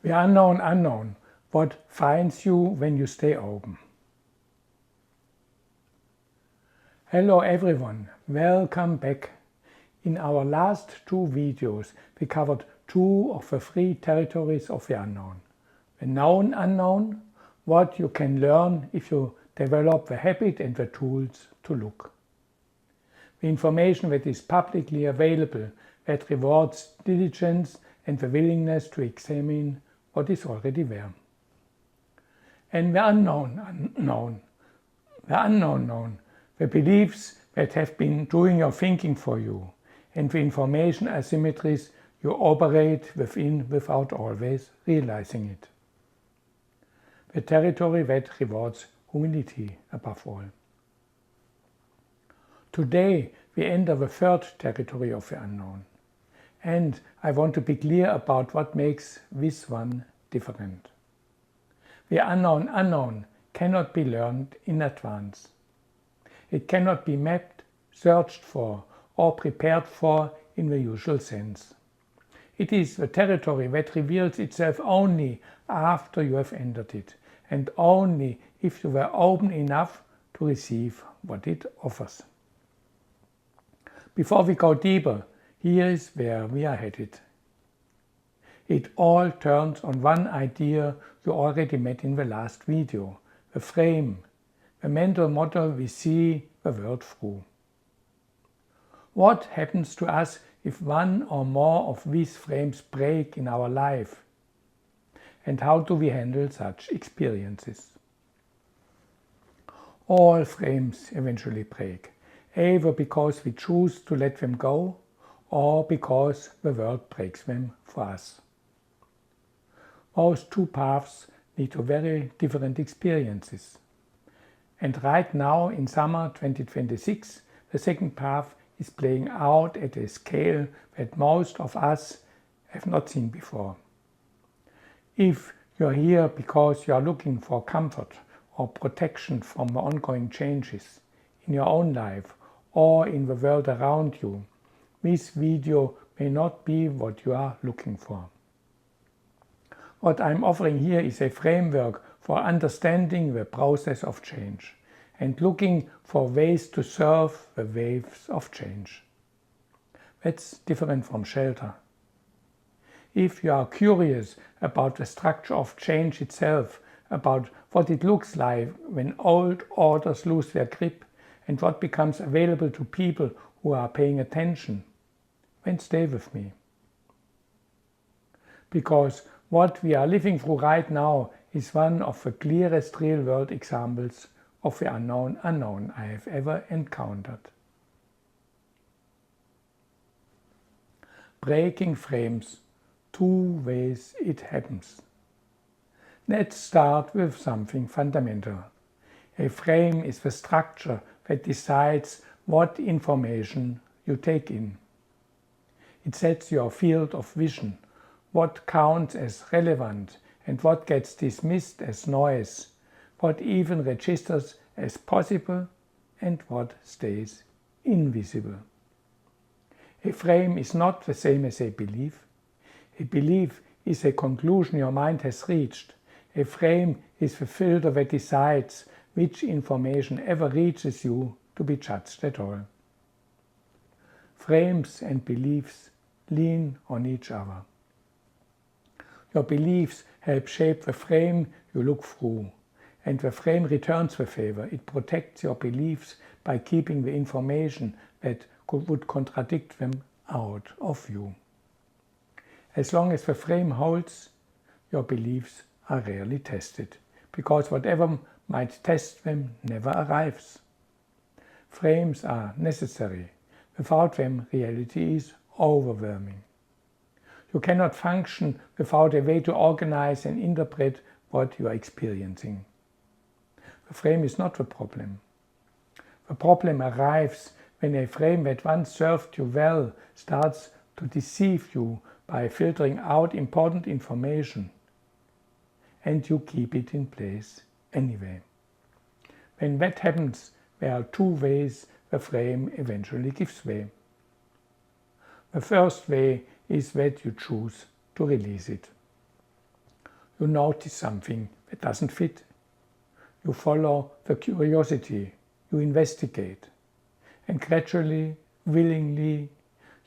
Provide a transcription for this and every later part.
The unknown, what finds you when you stay open. Hello everyone, welcome back. In our last two videos we covered two of the three territories of the unknown. The known unknown, what you can learn if you develop the habit and the tools to look. The information that is publicly available, that rewards diligence and the willingness to examine what is already there. And the unknown, the beliefs that have been doing your thinking for you, and the information asymmetries you operate within without always realizing it. The territory that rewards humility above all. Today we enter the third territory of the unknown. And I want to be clear about what makes this one different. The unknown cannot be learned in advance. It cannot be mapped, searched for, or prepared for in the usual sense. It is the territory that reveals itself only after you have entered it, and only if you were open enough to receive what it offers. Before we go deeper, here is where we are headed. It all turns on one idea you already met in the last video, the frame, the mental model we see the world through. What happens to us if one or more of these frames break in our life? And how do we handle such experiences? All frames eventually break, either because we choose to let them go, or because the world breaks them for us. Those two paths lead to very different experiences. And right now, in summer 2026, the second path is playing out at a scale that most of us have not seen before. If you're here because you are looking for comfort or protection from the ongoing changes in your own life or in the world around you, this video may not be what you are looking for. What I'm offering here is a framework for understanding the process of change and looking for ways to surf the waves of change. That's different from shelter. If you are curious about the structure of change itself, about what it looks like when old orders lose their grip and what becomes available to people who are paying attention, then stay with me. Because what we are living through right now is one of the clearest real-world examples of the unknown I have ever encountered. Breaking frames, two ways it happens. Let's start with something fundamental. A frame is the structure that decides what information you take in. It sets your field of vision, what counts as relevant and what gets dismissed as noise, what even registers as possible and what stays invisible. A frame is not the same as a belief. A belief is a conclusion your mind has reached. A frame is the filter that decides which information ever reaches you to be judged at all. Frames and beliefs lean on each other. Your beliefs help shape the frame you look through, and the frame returns the favor. It protects your beliefs by keeping the information that would contradict them out of view. As long as the frame holds, your beliefs are rarely tested, because whatever might test them never arrives. Frames are necessary. Without them, reality is overwhelming. You cannot function without a way to organize and interpret what you are experiencing. The frame is not the problem. The problem arrives when a frame that once served you well starts to deceive you by filtering out important information, and you keep it in place anyway. When that happens, there are two ways the frame eventually gives way. The first way is that you choose to release it. You notice something that doesn't fit. You follow the curiosity, you investigate, and gradually, willingly,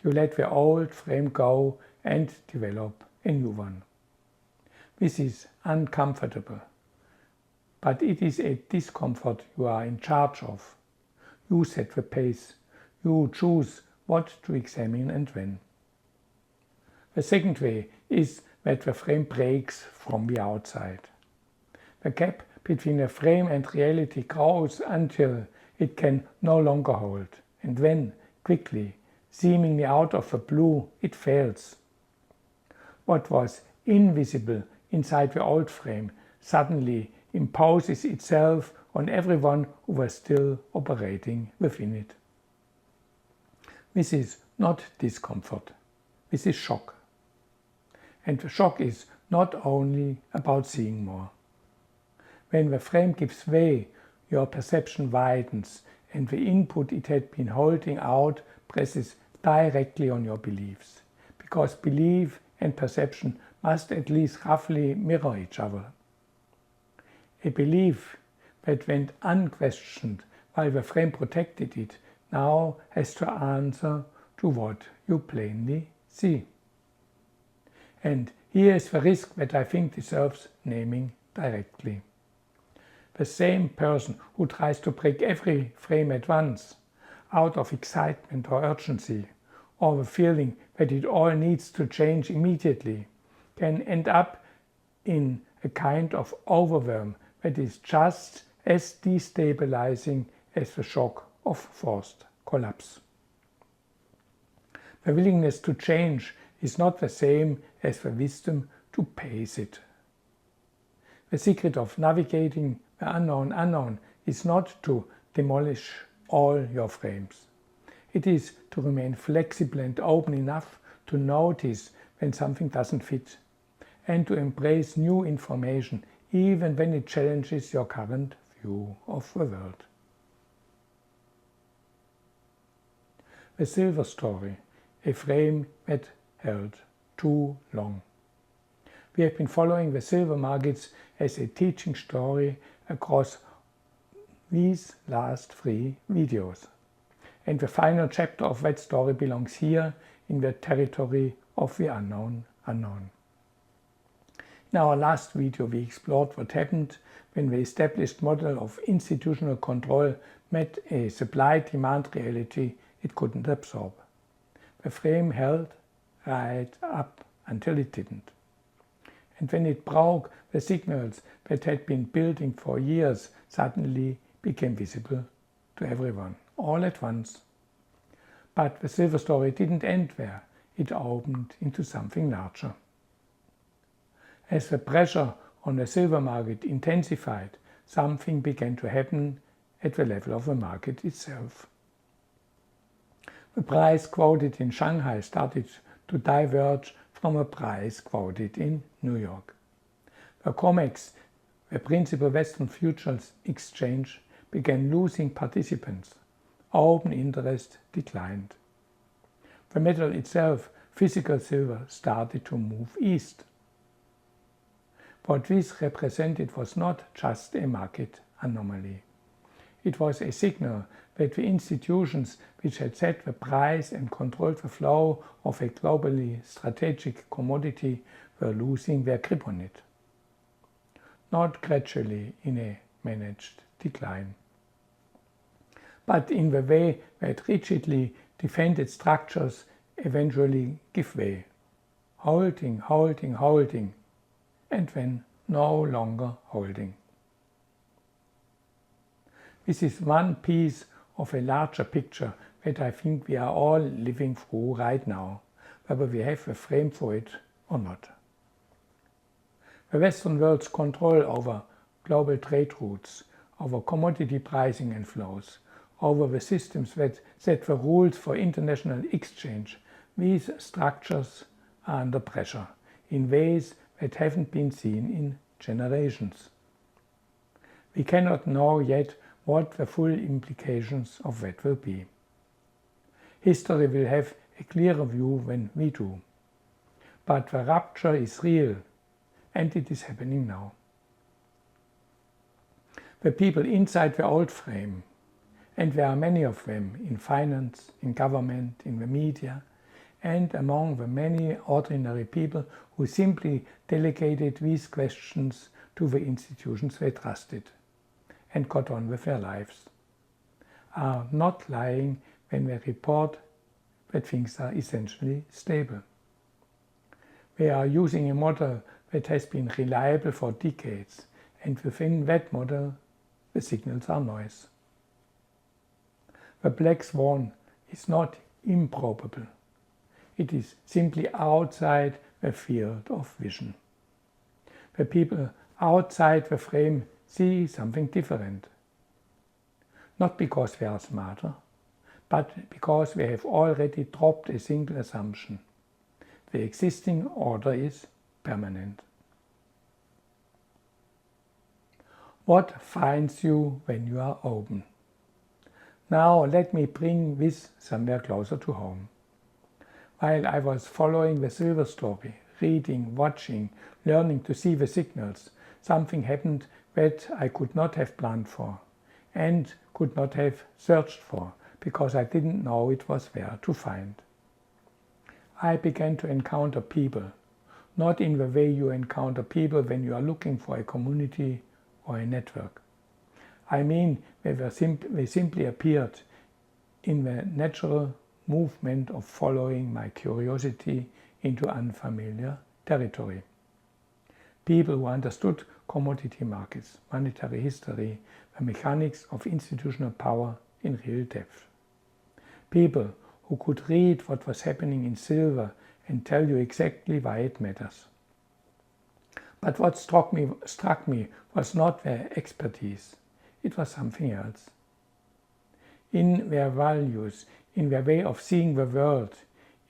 you let the old frame go and develop a new one. This is uncomfortable, but it is a discomfort you are in charge of. You set the pace, you choose what to examine and when. The second way is that the frame breaks from the outside. The gap between the frame and reality grows until it can no longer hold, and then, quickly, seemingly out of the blue, it fails. What was invisible inside the old frame suddenly imposes itself on everyone who was still operating within it. This is not discomfort, this is shock. And the shock is not only about seeing more. When the frame gives way, your perception widens and the input it had been holding out presses directly on your beliefs, because belief and perception must at least roughly mirror each other. A belief that went unquestioned while the frame protected it now has to answer to what you plainly see. And here is the risk that I think deserves naming directly. The same person who tries to break every frame at once, out of excitement or urgency, or the feeling that it all needs to change immediately, can end up in a kind of overwhelm that is just as destabilizing as the shock of forced collapse. The willingness to change is not the same as the wisdom to pace it. The secret of navigating the unknown is not to demolish all your frames. It is to remain flexible and open enough to notice when something doesn't fit, and to embrace new information even when it challenges your current view of the world. The Silver Story, a frame that held too long. We have been following the silver markets as a teaching story across these last 3 videos. And the final chapter of that story belongs here in the territory of the unknown unknown. In our last video we explored what happened when the established model of institutional control met a supply-demand reality it couldn't absorb. The frame held right up until it didn't. And when it broke, the signals that had been building for years suddenly became visible to everyone, all at once. But the silver story didn't end there. It opened into something larger. As the pressure on the silver market intensified, something began to happen at the level of the market itself. The price quoted in Shanghai started to diverge from a price quoted in New York. The COMEX, the principal Western futures exchange, began losing participants. Open interest declined. The metal itself, physical silver, started to move east. What this represented was not just a market anomaly. It was a signal that the institutions which had set the price and controlled the flow of a globally strategic commodity were losing their grip on it. Not gradually in a managed decline, but in the way that rigidly defended structures eventually give way, holding, and then no longer holding. This is one piece of a larger picture that I think we are all living through right now, whether we have a frame for it or not. The Western world's control over global trade routes, over commodity pricing and flows, over the systems that set the rules for international exchange, these structures are under pressure in ways that haven't been seen in generations. We cannot know yet what the full implications of that will be. History will have a clearer view when we do. But the rupture is real, and it is happening now. The people inside the old frame, and there are many of them in finance, in government, in the media, and among the many ordinary people who simply delegated these questions to the institutions they trusted and got on with their lives, are not lying when they report that things are essentially stable. They are using a model that has been reliable for decades, and within that model the signals are noise. The black swan is not improbable. It is simply outside the field of vision. The people outside the frame see something different. Not because they are smarter, but because they have already dropped a single assumption. The existing order is permanent. What finds you when you are open? Now let me bring this somewhere closer to home. While I was following the silver story, reading, watching, learning to see the signals, something happened that I could not have planned for and could not have searched for because I didn't know it was there to find. I began to encounter people, not in the way you encounter people when you are looking for a community or a network. I mean, they simply appeared in the natural movement of following my curiosity into unfamiliar territory. People who understood commodity markets, monetary history, the mechanics of institutional power in real depth. People who could read what was happening in silver and tell you exactly why it matters. But what struck me was not their expertise. It was something else. In their values, in their way of seeing the world,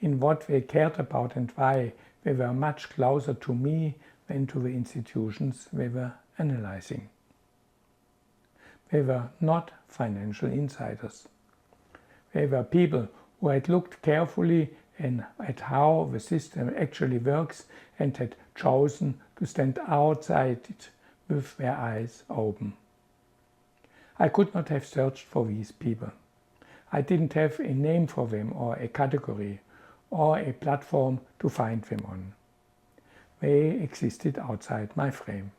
in what they cared about and why, they were much closer to me than to the institutions they were analyzing. They were not financial insiders. They were people who had looked carefully at how the system actually works and had chosen to stand outside it with their eyes open. I could not have searched for these people. I didn't have a name for them or a category or a platform to find them on. They existed outside my frame.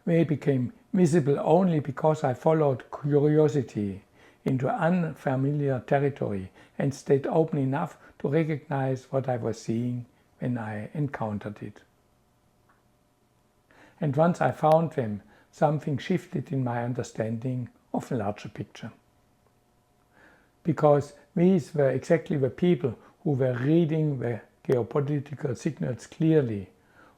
They became visible only because I followed curiosity into unfamiliar territory and stayed open enough to recognize what I was seeing when I encountered it. And once I found them, something shifted in my understanding of the larger picture. Because these were exactly the people who were reading the geopolitical signals clearly,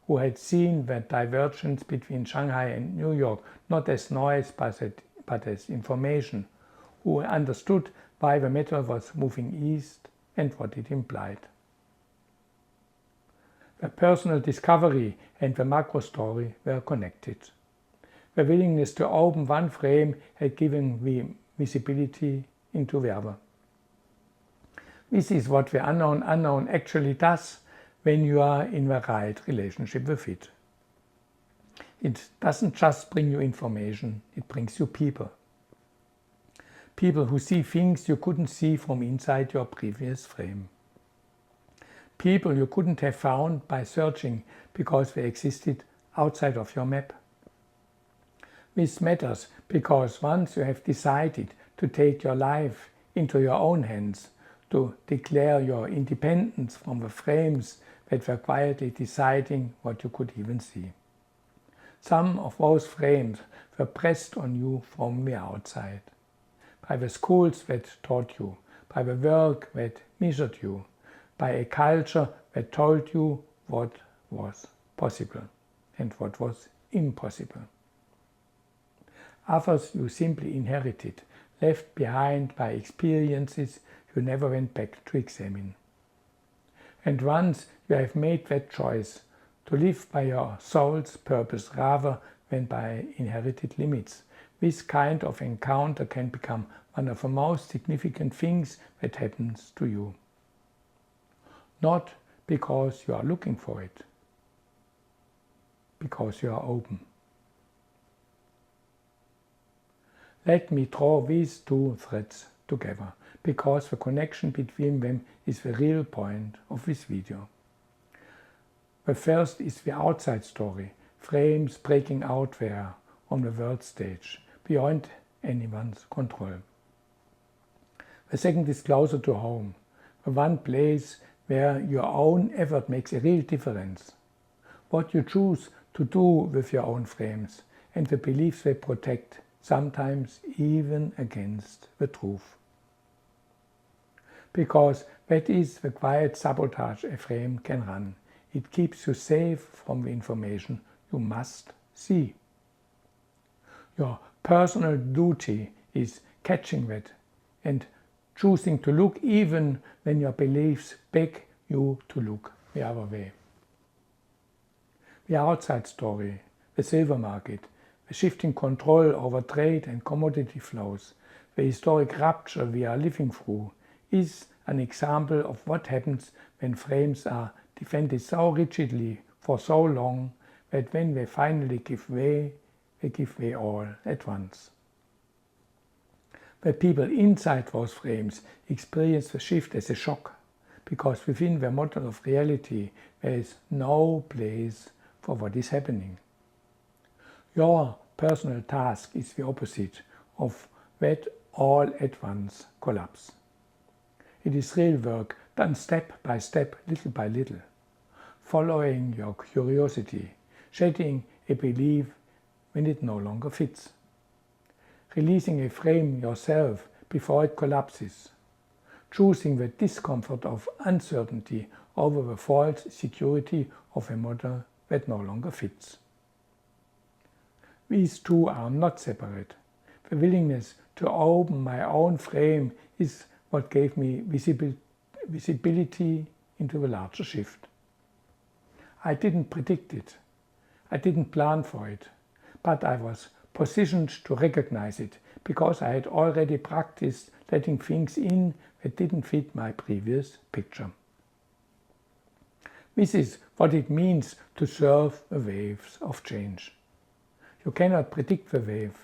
who had seen the divergence between Shanghai and New York not as noise but as information, who understood why the metal was moving east and what it implied. The personal discovery and the macro story were connected. The willingness to open one frame had given me visibility into the other. This is what the unknown actually does when you are in the right relationship with it. It doesn't just bring you information, it brings you people. People who see things you couldn't see from inside your previous frame. People you couldn't have found by searching because they existed outside of your map. This matters because once you have decided to take your life into your own hands, to declare your independence from the frames that were quietly deciding what you could even see. Some of those frames were pressed on you from the outside, by the schools that taught you, by the work that measured you, by a culture that told you what was possible and what was impossible. Others you simply inherited, left behind by experiences you never went back to examine. And once you have made that choice to live by your soul's purpose rather than by inherited limits, this kind of encounter can become one of the most significant things that happens to you. Not because you are looking for it, because you are open. Let me draw these two threads together, because the connection between them is the real point of this video. The first is the outside story, frames breaking out there on the world stage, beyond anyone's control. The second is closer to home, the one place where your own effort makes a real difference. What you choose to do with your own frames and the beliefs they protect, sometimes even against the truth. Because that is the quiet sabotage a frame can run. It keeps you safe from the information you must see. Your personal duty is catching that and choosing to look even when your beliefs beg you to look the other way. The outside story, the silver market, the shifting control over trade and commodity flows, the historic rupture we are living through, is an example of what happens when frames are defended so rigidly for so long that when they finally give way, they give way all at once. The people inside those frames experience the shift as a shock, because within their model of reality there is no place for what is happening. Your personal task is the opposite of that all at once collapse. It is real work done step by step, little by little, following your curiosity, shedding a belief when it no longer fits, releasing a frame yourself before it collapses, choosing the discomfort of uncertainty over the false security of a model that no longer fits. These two are not separate. The willingness to open my own frame is what gave me visibility into the larger shift. I didn't predict it. I didn't plan for it. But I was positioned to recognize it because I had already practiced letting things in that didn't fit my previous picture. This is what it means to surf the waves of change. You cannot predict the wave,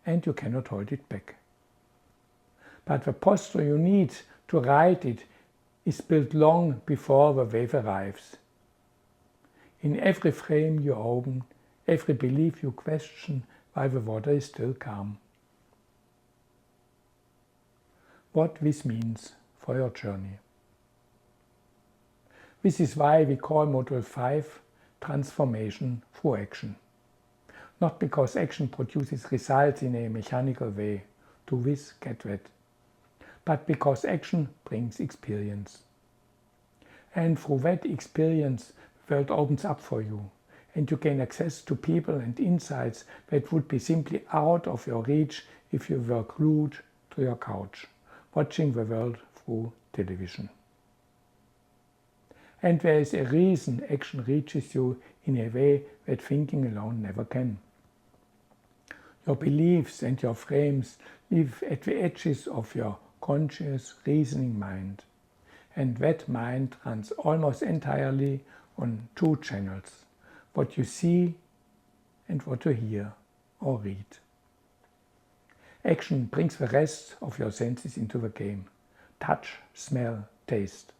and you cannot hold it back. But the posture you need to ride it is built long before the wave arrives. In every frame you open, every belief you question while the water is still calm. What this means for your journey. This is why we call Module 5 Transformation through Action. Not because action produces results in a mechanical way, do this, get that, but because action brings experience. And through that experience, the world opens up for you, and you gain access to people and insights that would be simply out of your reach if you were glued to your couch, watching the world through television. And there is a reason action reaches you in a way that thinking alone never can. Your beliefs and your frames live at the edges of your conscious reasoning mind, and that mind runs almost entirely on two channels: what you see and what you hear or read. Action brings the rest of your senses into the game: touch, smell, taste,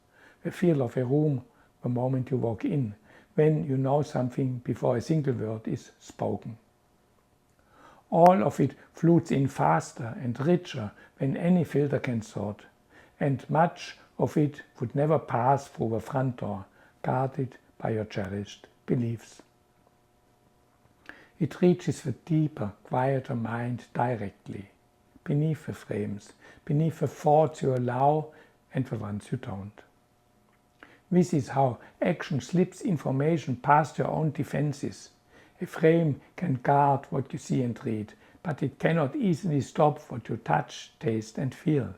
the feel of a room the moment you walk in, when you know something before a single word is spoken. All of it floods in faster and richer than any filter can sort, and much of it would never pass through the front door, guarded by your cherished beliefs. It reaches the deeper, quieter mind directly, beneath the frames, beneath the thoughts you allow and the ones you don't. This is how action slips information past your own defenses. A frame can guard what you see and read, but it cannot easily stop what you touch, taste and feel.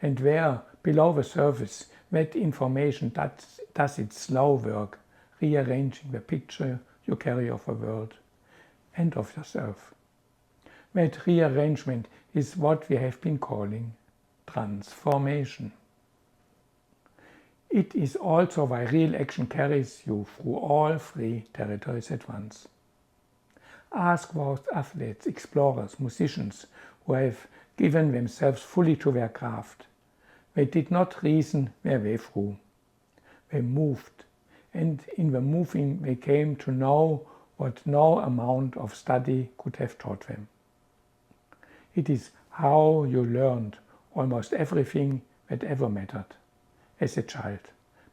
And where, below the surface, that information does its slow work, rearranging the picture you carry of the world and of yourself. That rearrangement is what we have been calling transformation. It is also why real action carries you through all 3 territories at once. Ask those athletes, explorers, musicians who have given themselves fully to their craft. They did not reason their way through. They moved, and in the moving they came to know what no amount of study could have taught them. It is how you learned almost everything that ever mattered as a child,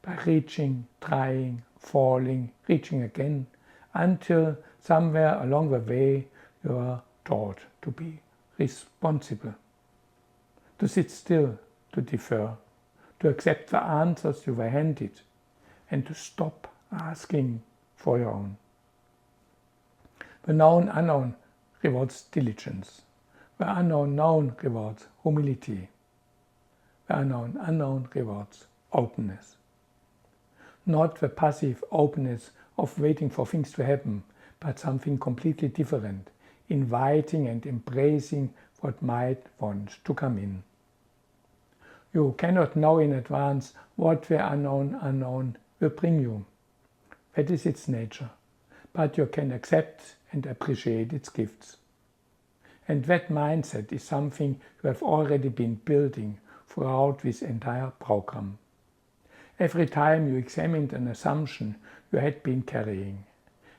by reaching, trying, falling, reaching again, until somewhere along the way you are taught to be responsible, to sit still, to defer, to accept the answers you were handed, and to stop asking for your own. The known unknown rewards diligence. The unknown known rewards humility. The unknown unknown rewards openness. Not the passive openness of waiting for things to happen, but something completely different, inviting and embracing what might want to come in. You cannot know in advance what the unknown unknown will bring you. That is its nature, but you can accept and appreciate its gifts. And that mindset is something you have already been building throughout this entire program. Every time you examined an assumption you had been carrying,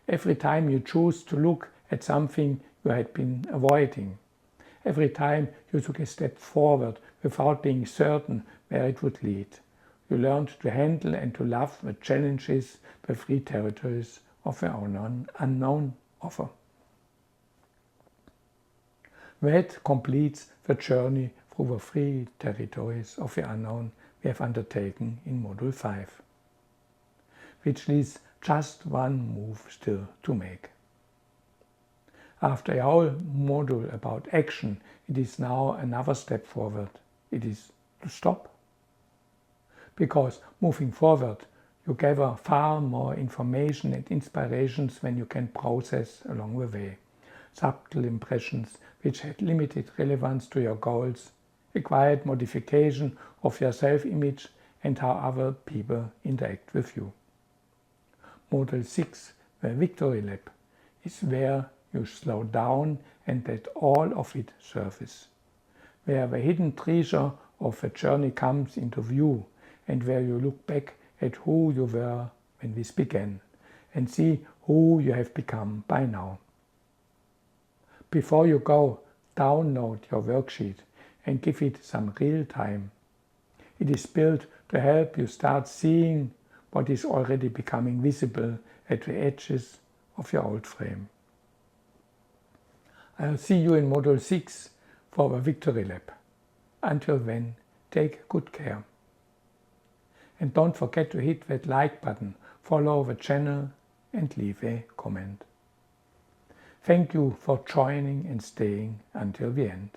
every time you choose to look at something you had been avoiding, every time you took a step forward without being certain where it would lead, you learned to handle and to love the challenges the 3 territories of the unknown offer. That completes the journey through the 3 territories of the unknown we have undertaken in Module 5, which leaves just one move still to make. After a whole module about action, it is now another step forward. It is to stop. Because moving forward, you gather far more information and inspirations than you can process along the way. Subtle impressions which had limited relevance to your goals, a quiet modification of your self-image and how other people interact with you. Module 6, the Victory Lab, is where you slow down and let all of it surface, where the hidden treasure of the journey comes into view and where you look back at who you were when this began and see who you have become by now. Before you go, download your worksheet and give it some real time. It is built to help you start seeing what is already becoming visible at the edges of your old frame. I'll see you in Module 6 for the Victory Lab. Until then, take good care. And don't forget to hit that like button, follow the channel and leave a comment. Thank you for joining and staying until the end.